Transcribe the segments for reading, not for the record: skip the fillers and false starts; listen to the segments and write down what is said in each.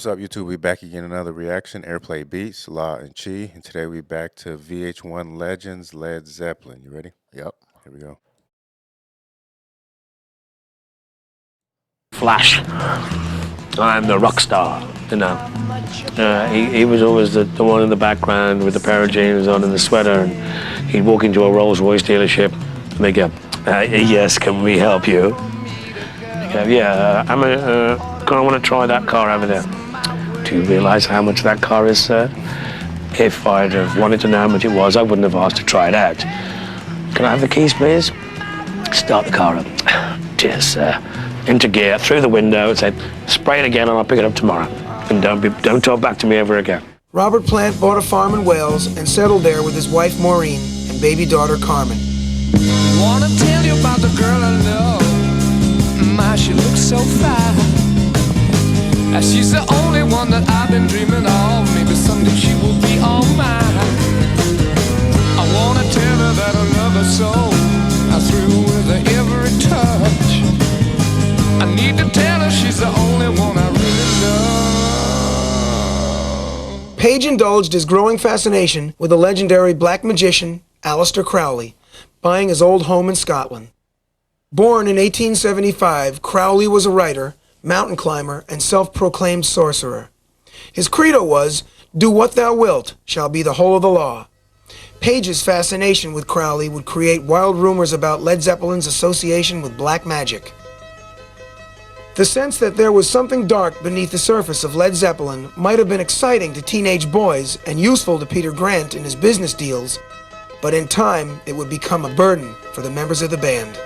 What's up, YouTube? We back again, another reaction. Airplay Beats, Law and Chi, and today we back to VH1 Legends, Led Zeppelin. You ready? Yep. Here we go. Flash. I'm the rock star, you know. He was always the one in the background with the pair of jeans on and the sweater, and he'd walk into a Rolls Royce dealership and they'd go, yes, can we help you? Go, yeah, I'm gonna want to try that car over there. Do you realize how much that car is, sir? If I'd have wanted to know how much it was, I wouldn't have asked to try it out. Can I have the keys, please? Start the car up. Cheers, sir. Into gear, through the window, and said, spray it again and I'll pick it up tomorrow. And don't talk back to me ever again. Robert Plant bought a farm in Wales and settled there with his wife Maureen and baby daughter Carmen. Wanna tell you about the girl I love. My, she looks so fine. She's the only one that I've been dreaming of. Maybe someday she will be all mine. I wanna tell her that I love her so. I thrill with her every touch. I need to tell her she's the only one I really love. Page indulged his growing fascination with the legendary black magician Aleister Crowley, buying his old home in Scotland. Born in 1875, Crowley was a writer, mountain climber, and self-proclaimed sorcerer. His credo was, "Do what thou wilt shall be the whole of the law." Page's fascination with Crowley would create wild rumors about Led Zeppelin's association with black magic. The sense that there was something dark beneath the surface of Led Zeppelin might have been exciting to teenage boys and useful to Peter Grant in his business deals, but in time it would become a burden for the members of the band.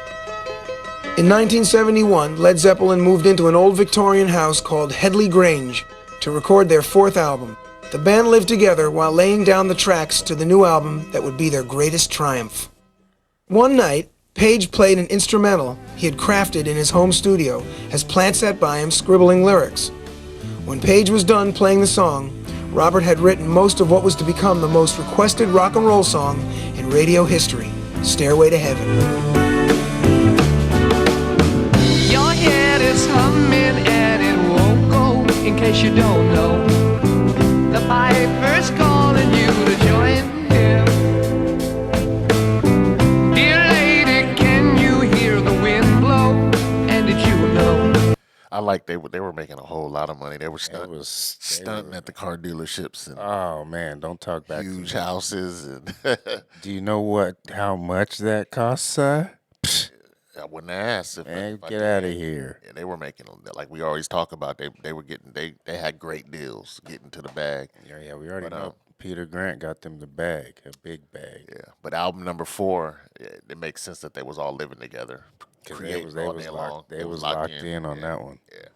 In 1971, Led Zeppelin moved into an old Victorian house called Headley Grange to record their fourth album. The band lived together while laying down the tracks to the new album that would be their greatest triumph. One night, Page played an instrumental he had crafted in his home studio as Plant sat by him scribbling lyrics. When Page was done playing the song, Robert had written most of what was to become the most requested rock and roll song in radio history, Stairway to Heaven. It's humming and it won't go. In case you don't know, the piper's calling you to join him. Dear lady, can you hear the wind blow? And did you know? I like they were making a whole lot of money. They were stunting at the car dealerships and Oh man, don't talk back to me. huge houses and Do you know how much that costs, sir? I wouldn't ask if Man, I get did. out of here. Yeah, they were making them like we always talk about. They were getting they had great deals getting to the bag. Yeah, we already But, know. Peter Grant got them the bag, a big bag. Yeah, but album number 4, it makes sense that they was all living together. They creating was all day long. locked, they was locked in on that one. Yeah.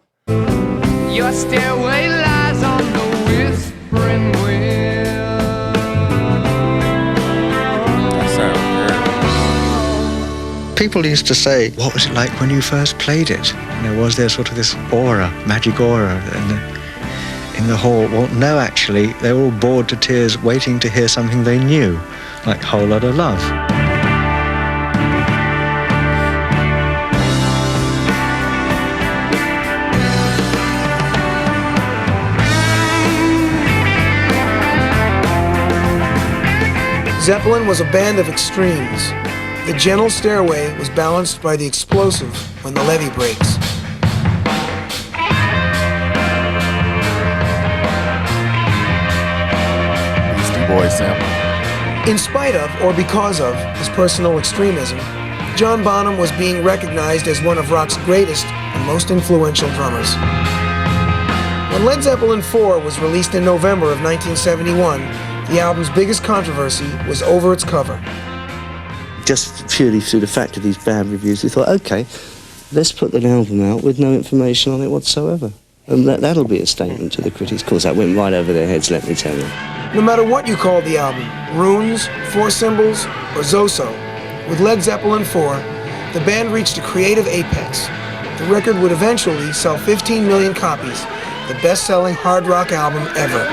Your stairway lies on the whispering wind. That sounds People used to say, what was it like when you first played it? Was there sort of this aura, magic aura in the hall? Well, no, actually, they were all bored to tears waiting to hear something they knew, like Whole Lotta Love. Zeppelin was a band of extremes. The gentle stairway was balanced by the explosive when the levee breaks. Beastie Boys sample. In spite of, or because of, his personal extremism, John Bonham was being recognized as one of rock's greatest and most influential drummers. When Led Zeppelin IV was released in November of 1971, the album's biggest controversy was over its cover. Just purely through the fact of these bad reviews, we thought, okay, let's put an album out with no information on it whatsoever. And that'll be a statement to the critics. Of course, that went right over their heads, let me tell you. No matter what you called the album, Runes, Four Symbols, or Zoso, with Led Zeppelin IV, the band reached a creative apex. The record would eventually sell 15 million copies, the best-selling hard rock album ever.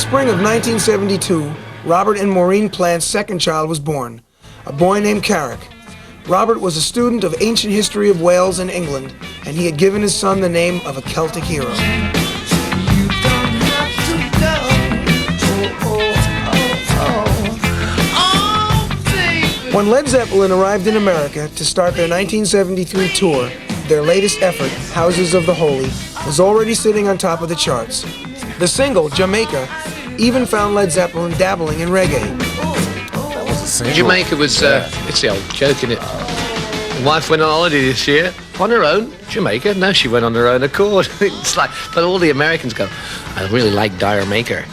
spring of 1972, Robert and Maureen Plant's second child was born, a boy named Carrick. Robert was a student of ancient history of Wales and England, and he had given his son the name of a Celtic hero. When Led Zeppelin arrived in America to start their 1973 tour, their latest effort, Houses of the Holy, was already sitting on top of the charts. The single, Jamaica, even found Led Zeppelin dabbling in reggae. That was a single. Jamaica was, it's the old joke, isn't it? My wife went on holiday this year, on her own, Jamaica. No, she went on her own accord. It's like, but all the Americans go, I really like Dire Maker.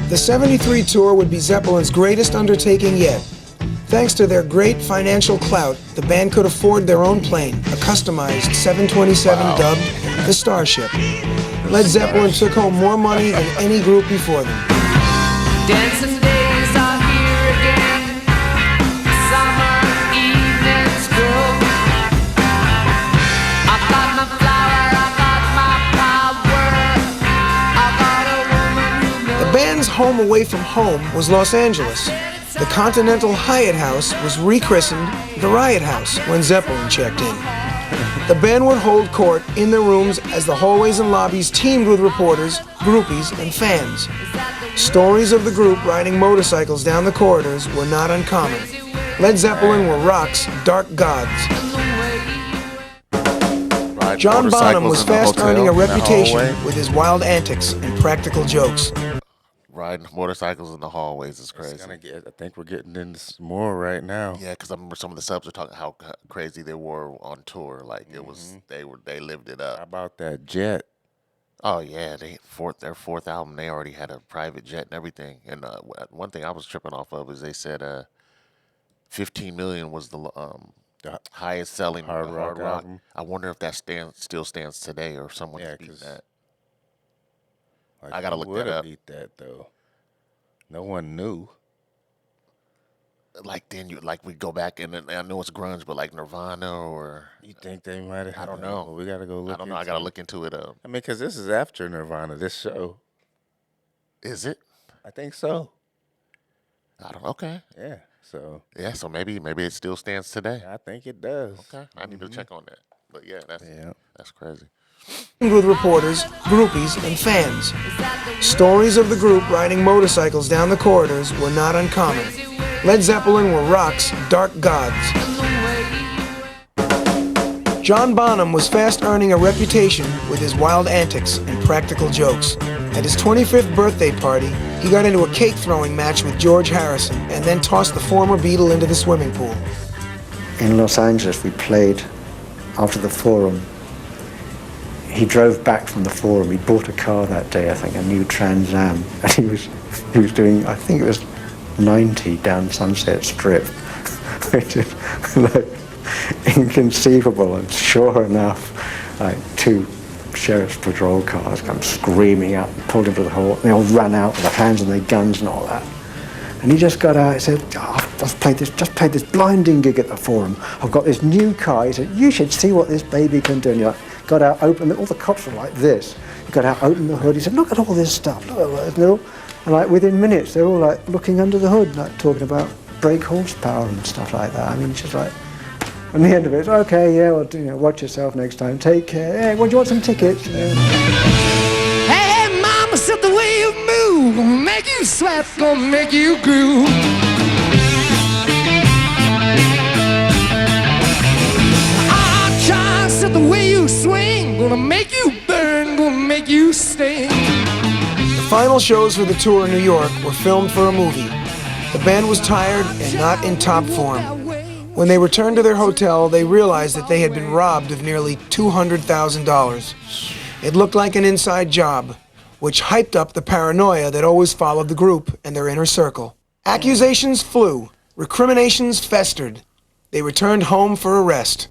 The 73 tour would be Zeppelin's greatest undertaking yet. Thanks to their great financial clout, the band could afford their own plane, a customized 727 dubbed the Starship. Led Zeppelin took home more money than any group before them. Dancing days are here again. Summer evenings go. I got my flower, I got my power. I got a woman who knows. The band's home away from home was Los Angeles. The Continental Hyatt House was rechristened the Riot House when Zeppelin checked in. The band would hold court in their rooms as the hallways and lobbies teemed with reporters, groupies, and fans. Stories of the group riding motorcycles down the corridors were not uncommon. Led Zeppelin were rock's dark gods. John Bonham was fast earning a reputation with his wild antics and practical jokes. Riding motorcycles in the hallways is crazy. I think we're getting into some more right now. Yeah, because I remember some of the subs were talking how crazy they were on tour. Like it was, they lived it up. How about that jet? Oh yeah, their fourth album, they already had a private jet and everything. And one thing I was tripping off of is they said 15 million was the highest selling hard rock album. I wonder if that still stands today or if someone's beat that. Like, I gotta look that up. Beat that though. No one knew. Like then we go back and I know it's grunge, but like Nirvana or you think they might have? I don't know. Well, we gotta go look. I don't know. I gotta look into it. I mean, because this is after Nirvana. This show. Is it? I think so. I don't. Okay. Yeah. So. Yeah. So maybe it still stands today. I think it does. Okay. I need to check on that. But yeah, that's crazy. With reporters, groupies, and fans. Stories of the group riding motorcycles down the corridors were not uncommon. Led Zeppelin were rock's dark gods. John Bonham was fast earning a reputation with his wild antics and practical jokes. At his 25th birthday party, he got into a cake-throwing match with George Harrison and then tossed the former Beatle into the swimming pool. In Los Angeles, we played after the Forum. He drove back from the Forum. He bought a car that day, I think, a new Trans Am, and he was doing, I think it was 90 down Sunset Strip, which is like inconceivable. And sure enough, like two sheriff's patrol cars come screaming out and pulled him to the hall. They all ran out with their hands on their guns and all that. And he just got out and said, just played this blinding gig at the Forum. I've got this new car. He said, you should see what this baby can do. And you're like, got out, opened it, all the cops were like this. He got out, opened the hood, he said, look at all this stuff, look at all this. And like within minutes, they're all like looking under the hood, like talking about brake horsepower and stuff like that. I mean, it's just like, and the end of it, okay, yeah, well, watch yourself next time, take care. Hey, well, do you want some tickets? Yeah. Hey, mama said the way you move gonna make you sweat, gonna make you groove. The way you swing, gonna make you burn, gonna make you sting. The final shows for the tour in New York were filmed for a movie. The band was tired and not in top form. When they returned to their hotel, they realized that they had been robbed of nearly $200,000. It looked like an inside job, which hyped up the paranoia that always followed the group and their inner circle. Accusations flew, recriminations festered. They returned home for a rest.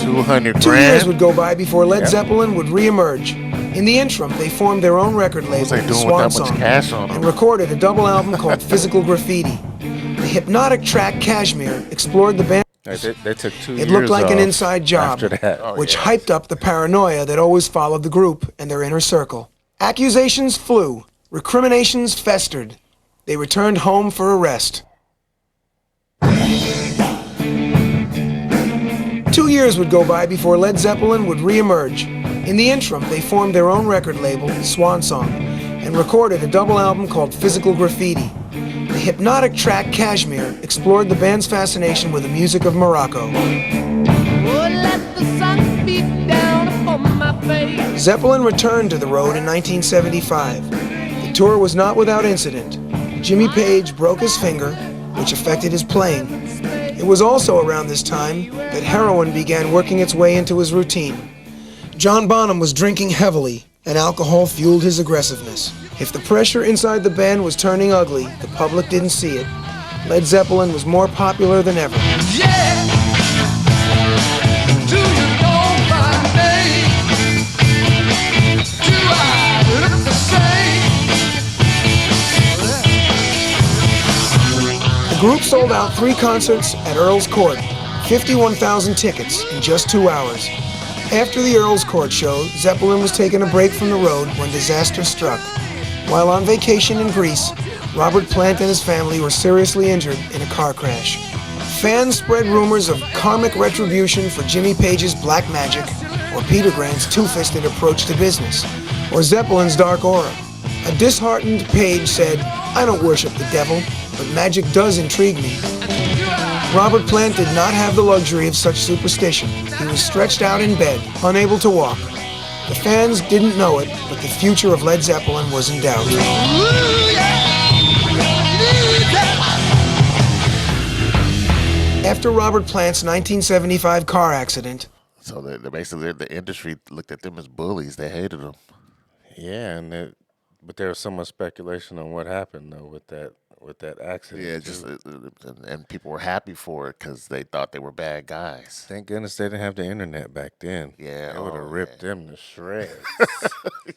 200 grand. 2 years would go by before Led Zeppelin would re-emerge. In the interim, they formed their own record label, What was they doing Swan with that much Song, cash on and them? recorded a double album called Physical Graffiti. The hypnotic track Kashmir explored the band. They took 2 years It looked like an off inside job, after that. which hyped up the paranoia that always followed the group and their inner circle. Accusations flew, recriminations festered. They returned home for a rest. 2 years would go by before Led Zeppelin would re-emerge. In the interim, they formed their own record label, Swan Song, and recorded a double album called Physical Graffiti. The hypnotic track Kashmir explored the band's fascination with the music of Morocco. Zeppelin returned to the road in 1975. The tour was not without incident. Jimmy Page broke his finger, which affected his playing. It was also around this time that heroin began working its way into his routine. John Bonham was drinking heavily, and alcohol fueled his aggressiveness. If the pressure inside the band was turning ugly, the public didn't see it. Led Zeppelin was more popular than ever. The group sold out 3 concerts at Earl's Court, 51,000 tickets in just 2 hours. After the Earl's Court show, Zeppelin was taking a break from the road when disaster struck. While on vacation in Greece, Robert Plant and his family were seriously injured in a car crash. Fans spread rumors of karmic retribution for Jimmy Page's black magic, or Peter Grant's two-fisted approach to business, or Zeppelin's dark aura. A disheartened Page said, "I don't worship the devil, but magic does intrigue me." Robert Plant did not have the luxury of such superstition. He was stretched out in bed, unable to walk. The fans didn't know it, but the future of Led Zeppelin was in doubt. After Robert Plant's 1975 car accident, So basically the industry looked at them as bullies. They hated them. Yeah, but there was so much speculation on what happened though with that accident. Yeah, just and people were happy for it because they thought they were bad guys. Thank goodness they didn't have the internet back then. Yeah, they would have ripped them to shreds.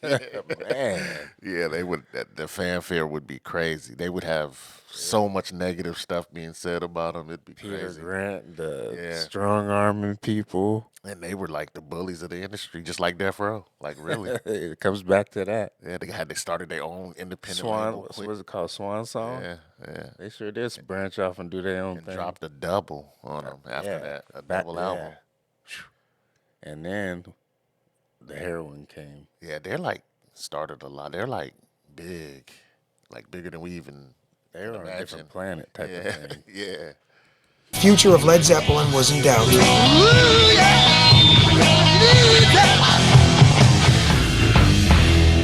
Man. Yeah, they would. The fanfare would be crazy. They would have so much negative stuff being said about them. It'd be Peter crazy. Grant, the strong-arming people. And they were like the bullies of the industry, just like Death Row. Like really, It comes back to that. yeah. They started their own independent Swan, label. what quick. was it called? Swan Song? Yeah. They sure did branch off and do their own And thing. dropped a double on them after that, a double album. And then the heroin came. Yeah, they're like started a lot. They're like big, like bigger than we even. They were on a imagine. different planet type Yeah, of thing. yeah. future of Led Zeppelin was in doubt.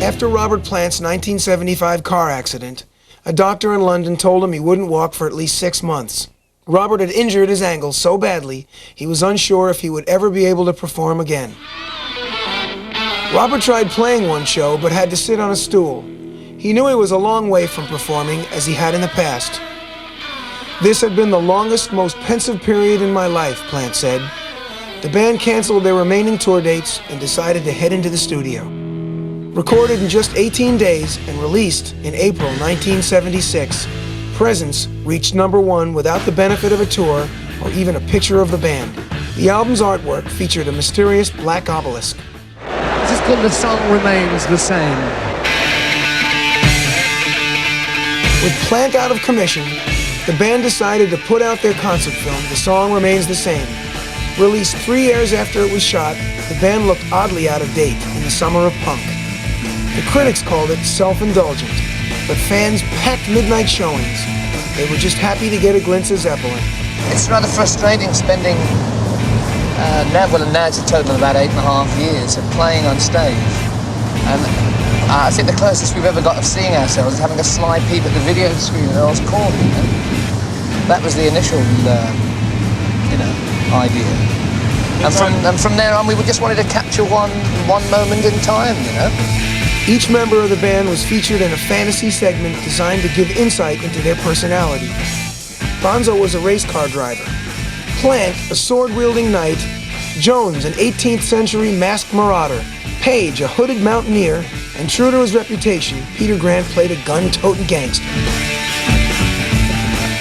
After Robert Plant's 1975 car accident, a doctor in London told him he wouldn't walk for at least 6 months. Robert had injured his ankle so badly, he was unsure if he would ever be able to perform again. Robert tried playing one show, but had to sit on a stool. He knew he was a long way from performing, as he had in the past. "This had been the longest, most pensive period in my life," Plant said. The band canceled their remaining tour dates and decided to head into the studio. Recorded in just 18 days and released in April 1976, Presence reached #1 without the benefit of a tour or even a picture of the band. The album's artwork featured a mysterious black obelisk. This is called The Song Remains the Same. With Plant out of commission, the band decided to put out their concert film, The Song Remains the Same. Released 3 years after it was shot, the band looked oddly out of date in the summer of punk. The critics called it self-indulgent, but fans packed midnight showings. They were just happy to get a glimpse of Zeppelin. It's rather frustrating spending, now it's a total of about 8.5 years of playing on stage. And I think the closest we've ever got of seeing ourselves is having a sly peep at the video screen at Earl's Court. You know? That was the initial, idea. And from there on, we just wanted to capture one moment in time, you know? Each member of the band was featured in a fantasy segment designed to give insight into their personality. Bonzo was a race car driver, Plant a sword-wielding knight, Jones an 18th century masked marauder, Page, a hooded mountaineer, and true to his reputation, Peter Grant played a gun-toting gangster.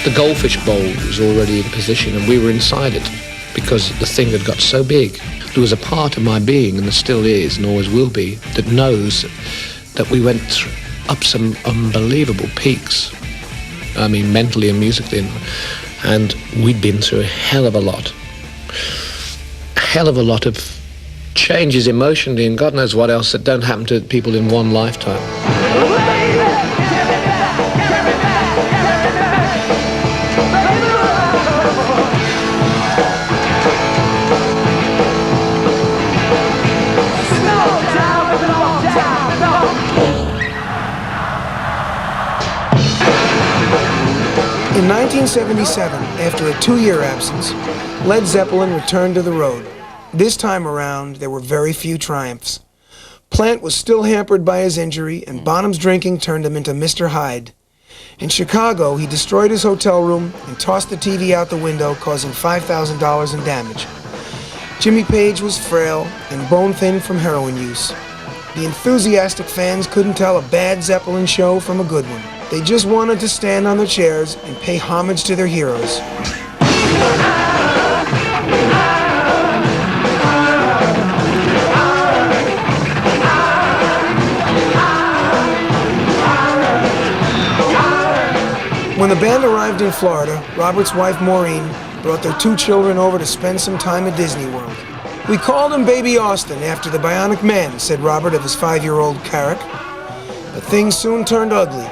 The Goldfish Bowl was already in position and we were inside it because the thing had got so big. There was a part of my being, and there still is and always will be, that knows that we went up some unbelievable peaks. I mean, mentally and musically. And we'd been through a hell of a lot. A hell of a lot of changes emotionally and God knows what else that don't happen to people in one lifetime. In 1977, after a 2-year absence, Led Zeppelin returned to the road. This time around, there were very few triumphs. Plant was still hampered by his injury, and Bonham's drinking turned him into Mr. Hyde. In Chicago, he destroyed his hotel room and tossed the TV out the window, causing $5,000 in damage. Jimmy Page was frail and bone-thin from heroin use. The enthusiastic fans couldn't tell a bad Zeppelin show from a good one. They just wanted to stand on their chairs and pay homage to their heroes. When the band arrived in Florida, Robert's wife Maureen brought their 2 children over to spend some time at Disney World. "We called him Baby Austin after the Bionic Man," said Robert of his 5-year-old Carrick. But things soon turned ugly.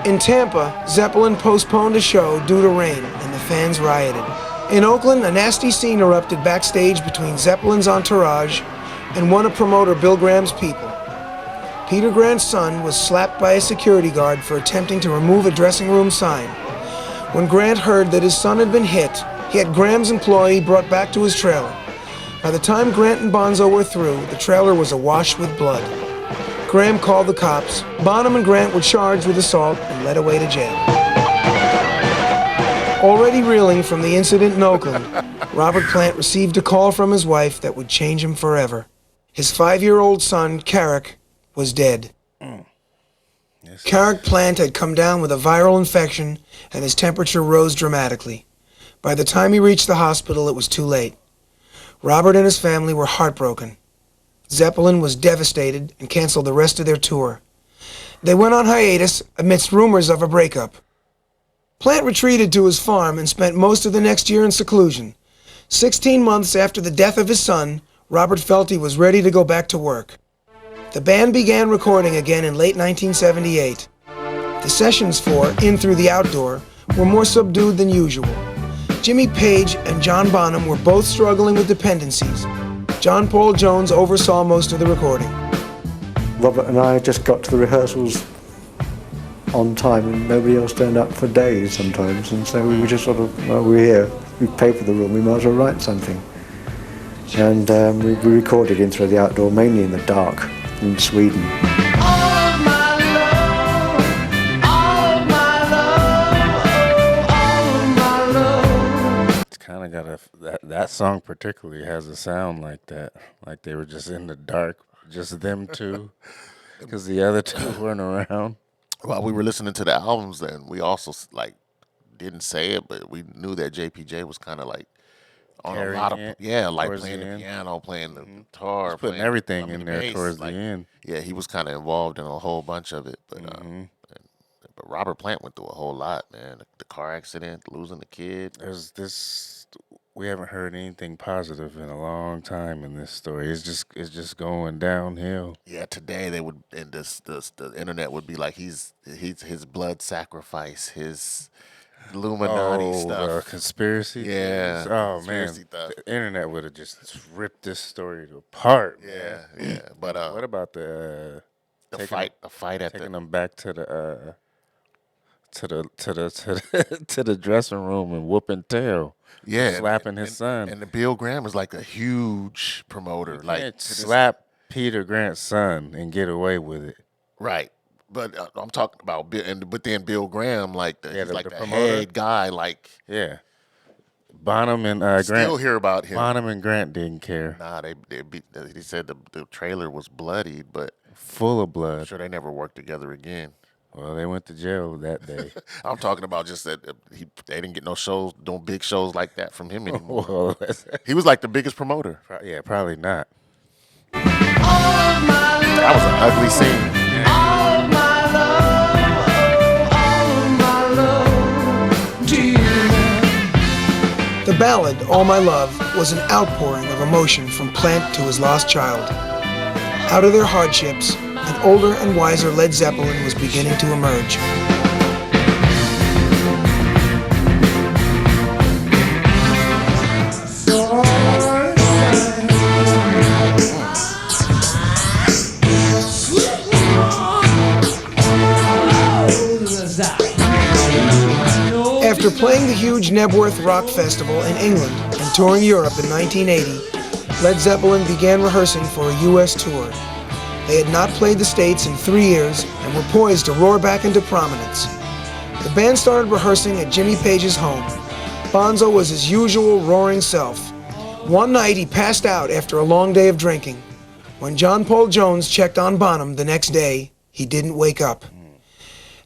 In Tampa, Zeppelin postponed a show due to rain, and the fans rioted. In Oakland, a nasty scene erupted backstage between Zeppelin's entourage and one of promoter Bill Graham's people. Peter Grant's son was slapped by a security guard for attempting to remove a dressing room sign. When Grant heard that his son had been hit, he had Graham's employee brought back to his trailer. By the time Grant and Bonzo were through, the trailer was awash with blood. Graham called the cops. Bonham and Grant were charged with assault and led away to jail. Already reeling from the incident in Oakland, Robert Plant received a call from his wife that would change him forever. His 5-year-old son, Carrick, was dead. Yes. Carrick Plant had come down with a viral infection and his temperature rose dramatically. By the time he reached the hospital, it was too late. Robert and his family were heartbroken. Zeppelin was devastated and canceled the rest of their tour. They went on hiatus amidst rumors of a breakup. Plant retreated to his farm and spent most of the next year in seclusion. 16 months after the death of his son, Robert felt he was ready to go back to work. The band began recording again in late 1978. The sessions for In Through the Outdoor were more subdued than usual. Jimmy Page and John Bonham were both struggling with dependencies. John Paul Jones oversaw most of the recording. Robert and I just got to the rehearsals on time and nobody else turned up for days sometimes, and so we were just sort of, well, we're here, we paid for the room, we might as well write something. And we recorded In Through the Outdoor mainly in the dark in Sweden. Kind of got that song particularly has a sound like that, like they were just in the dark, just them two, because the other two weren't around. While we were listening to the albums, then we also like didn't say it, but we knew that JPJ was kind of like on a lot of like playing the piano, playing the guitar, putting playing everything the in there bass, towards like, the end. Yeah, he was kind of involved in a whole bunch of it, but but Robert Plant went through a whole lot, man. The car accident, losing the kid. There's this. We haven't heard anything positive in a long time in this story. It's just going downhill. Yeah, today they would, and the internet would be like he's his blood sacrifice, his Illuminati stuff, conspiracy. Yeah. Oh conspiracy man, stuff. the internet would have just ripped this story apart. Yeah, Man. yeah. But what about the fight at taking the them back to the to the dressing room and whooping tail? Slapping his son. And the Bill Graham was like a huge promoter. You like can't slap Peter Grant's son and get away with it. Right. But I'm talking about Bill, but then Bill Graham, like he's like the promoter. head guy, like Yeah. Bonham and Still Grant. hear about him. Bonham and Grant didn't care. Nah, he said the trailer was bloodied, but Full of I'm blood. sure they never worked together again. Well, they went to jail that day. I'm talking about just that they didn't get no shows, no big shows like that from him anymore. Well, He was like the biggest promoter. yeah, probably not. That was an ugly scene. The ballad, All My Love, was an outpouring of emotion from Plant to his lost child. Out of their hardships, an older and wiser Led Zeppelin was beginning to emerge. After playing the huge Nebworth Rock Festival in England and touring Europe in 1980, Led Zeppelin began rehearsing for a U.S. tour. They had not played the States in 3 years and were poised to roar back into prominence. The band started rehearsing at Jimmy Page's home. Bonzo was his usual roaring self. One night he passed out after a long day of drinking. When John Paul Jones checked on Bonham the next day, he didn't wake up.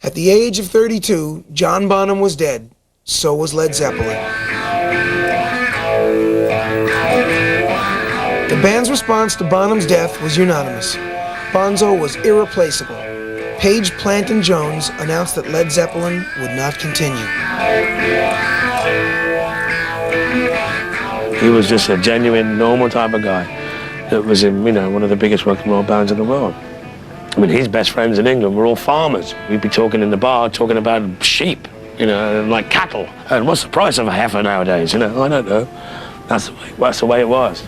At the age of 32, John Bonham was dead. So was Led Zeppelin. The band's response to Bonham's death was unanimous. Bonzo was irreplaceable. Page, Plant, and Jones announced that Led Zeppelin would not continue. He was just a genuine, normal type of guy that was in, one of the biggest rock and roll bands in the world. I mean, his best friends in England were all farmers. We'd be talking in the bar, talking about sheep, like cattle. And what's the price of a heifer nowadays? I don't know. That's the way it was.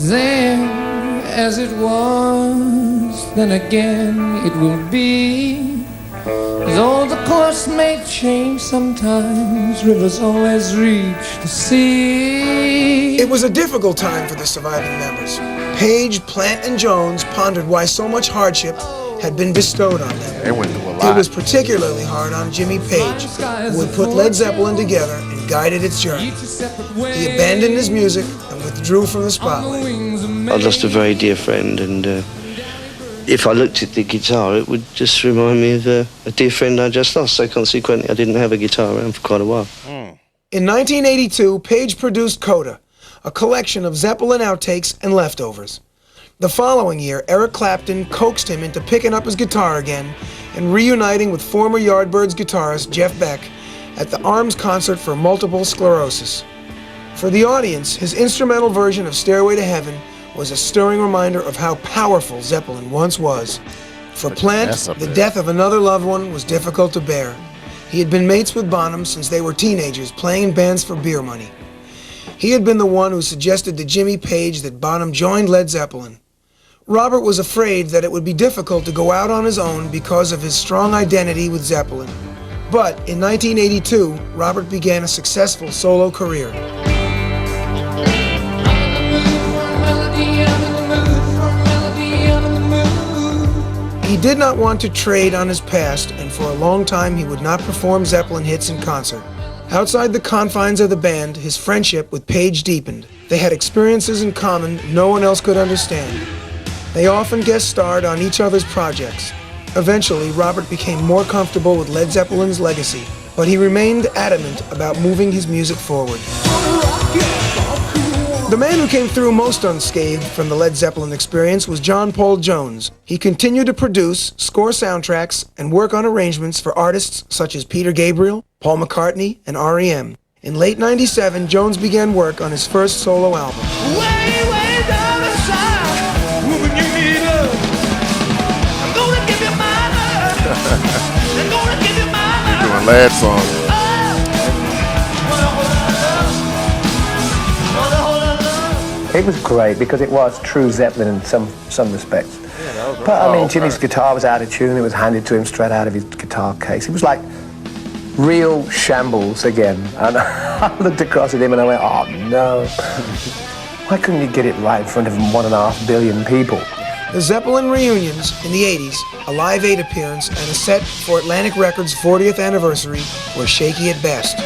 Then, as it was, then again it will be. Though the course may change sometimes, rivers always reach the sea. It was a difficult time for the surviving members. Page, Plant, and Jones pondered why so much hardship had been bestowed on them. They went through a lot. It was particularly hard on Jimmy Page, who had put Led Zeppelin together and guided its journey. He abandoned his music and withdrew from the spotlight. I lost a very dear friend, and if I looked at the guitar, it would just remind me of a dear friend I just lost, so consequently I didn't have a guitar around for quite a while. In 1982, Page produced Coda, a collection of Zeppelin outtakes and leftovers. The following year, Eric Clapton coaxed him into picking up his guitar again and reuniting with former Yardbirds guitarist Jeff Beck at the Arms concert for multiple sclerosis. For the audience, his instrumental version of Stairway to Heaven was a stirring reminder of how powerful Zeppelin once was. For Plant, the death of another loved one was difficult to bear. He had been mates with Bonham since they were teenagers, playing in bands for beer money. He had been the one who suggested to Jimmy Page that Bonham joined Led Zeppelin. Robert was afraid that it would be difficult to go out on his own because of his strong identity with Zeppelin. But in 1982, Robert began a successful solo career. He did not want to trade on his past, and for a long time he would not perform Zeppelin hits in concert. Outside the confines of the band, his friendship with Page deepened. They had experiences in common no one else could understand. They often guest starred on each other's projects. Eventually, Robert became more comfortable with Led Zeppelin's legacy, but he remained adamant about moving his music forward. The man who came through most unscathed from the Led Zeppelin experience was John Paul Jones. He continued to produce, score soundtracks, and work on arrangements for artists such as Peter Gabriel, Paul McCartney, and R.E.M. In late '97, Jones began work on his first solo album. Way down the side, when you need love, I'm gonna give you my love. I'm gonna give you my love. Doing Lad songs. It was great because it was true Zeppelin in some respects. But I mean, Jimmy's guitar was out of tune. It was handed to him straight out of his guitar case. It was like real shambles again. And I looked across at him and I went, oh no. Why couldn't you get it right in front of 1.5 billion people? The Zeppelin reunions in the 80s, a Live 8 appearance, and a set for Atlantic Records' 40th anniversary were shaky at best.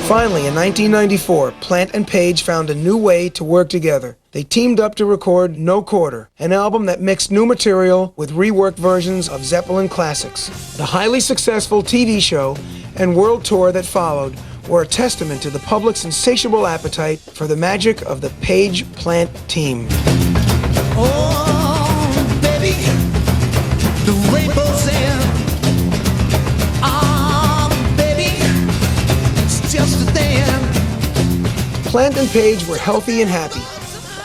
Finally, in 1994, Plant and Page found a new way to work together. They teamed up to record No Quarter, an album that mixed new material with reworked versions of Zeppelin classics. The highly successful TV show and world tour that followed were a testament to the public's insatiable appetite for the magic of the Page-Plant team. Oh, baby, the rainbow's there. Ah, baby, it's just a thing. Plant and Page were healthy and happy.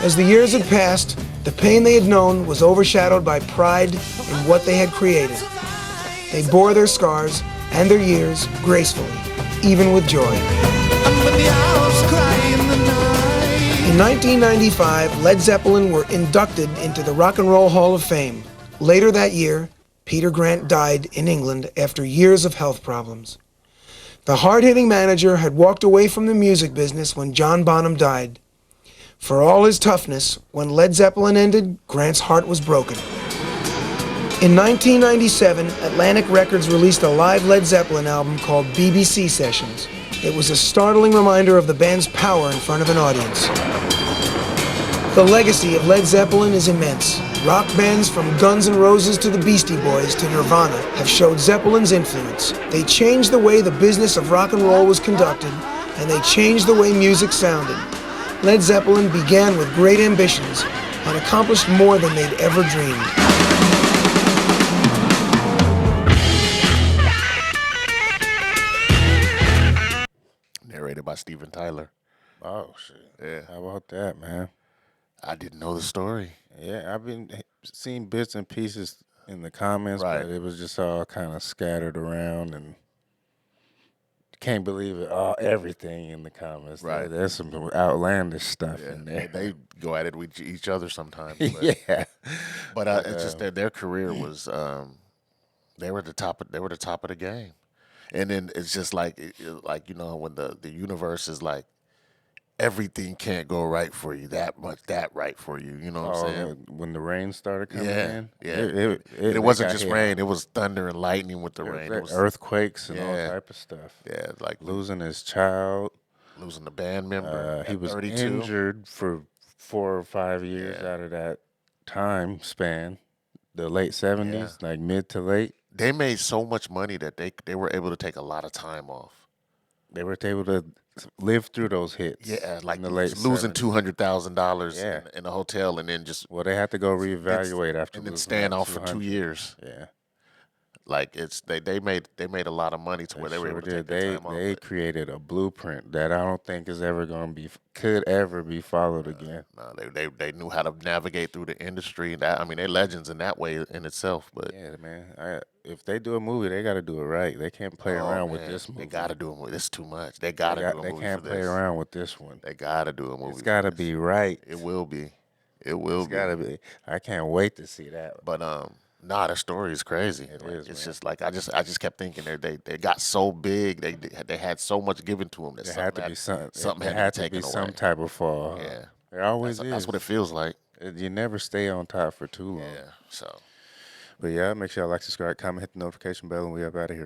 As the years had passed, the pain they had known was overshadowed by pride in what they had created. They bore their scars and their years gracefully, even with joy. In 1995, Led Zeppelin were inducted into the Rock and Roll Hall of Fame. Later that year, Peter Grant died in England after years of health problems. The hard-hitting manager had walked away from the music business when John Bonham died. For all his toughness, when Led Zeppelin ended, Grant's heart was broken. In 1997, Atlantic Records released a live Led Zeppelin album called BBC Sessions. It was a startling reminder of the band's power in front of an audience. The legacy of Led Zeppelin is immense. Rock bands from Guns N' Roses to the Beastie Boys to Nirvana have showed Zeppelin's influence. They changed the way the business of rock and roll was conducted, and they changed the way music sounded. Led Zeppelin began with great ambitions and accomplished more than they'd ever dreamed. Narrated by Steven Tyler. Oh, shit. Yeah. How about that, man? I didn't know the story. Yeah, I've been seeing bits and pieces in the comments, Right. but it was just all kind of scattered around, and can't believe it. All everything in the comments. Right. There's some outlandish stuff in Yeah, there. they go at it with each other sometimes. But, Yeah. but it's just that their career was they were the top of the game, and then it's just like like you know when the universe is like everything can't go right for you that right for you. You know what I'm saying? When the rain started coming Yeah, in, yeah. it wasn't got just hit. rain; it was thunder and lightning with the There was rain. like It was earthquakes and all yeah. type of stuff. Yeah, like Losing his child. losing the band member. He at was 32. injured for 4 or 5 years Yeah. out of that time span, the late 70s, like mid to late. They made so much money that they were able to take a lot of time off. They were able to live through those hits. Yeah, like in the late losing 70s. $200,000 Yeah. in a hotel, and then just Well, they had to go reevaluate after and then losing stand that off for 2 200. years. Yeah, Like they made a lot of money to where they were able to take their time off. They but created a blueprint that I don't think is ever going to could ever be followed again. no, they knew how to navigate through the industry. That I mean, they're legends in that way in itself. But Yeah, man. If they do a movie, they got to do it right. They can't play around with man, this movie. They got to do a movie. This is too much. They got to do a movie They can't for play this. around with this one. They got to do a movie. It's for got to this. be right. It will be. It will It's be. got to be. I can't wait to see that. But nah, the story is crazy. It Like, is, it's man. just like I just kept thinking they got so big. They had so much given to them that There had to be something there had had to be to be taken some away. type of fall. Yeah. There always is. That's what it feels like. You never stay on top for too long. Yeah. So. But yeah, make sure y'all like, subscribe, comment, hit the notification bell, and we up out of here.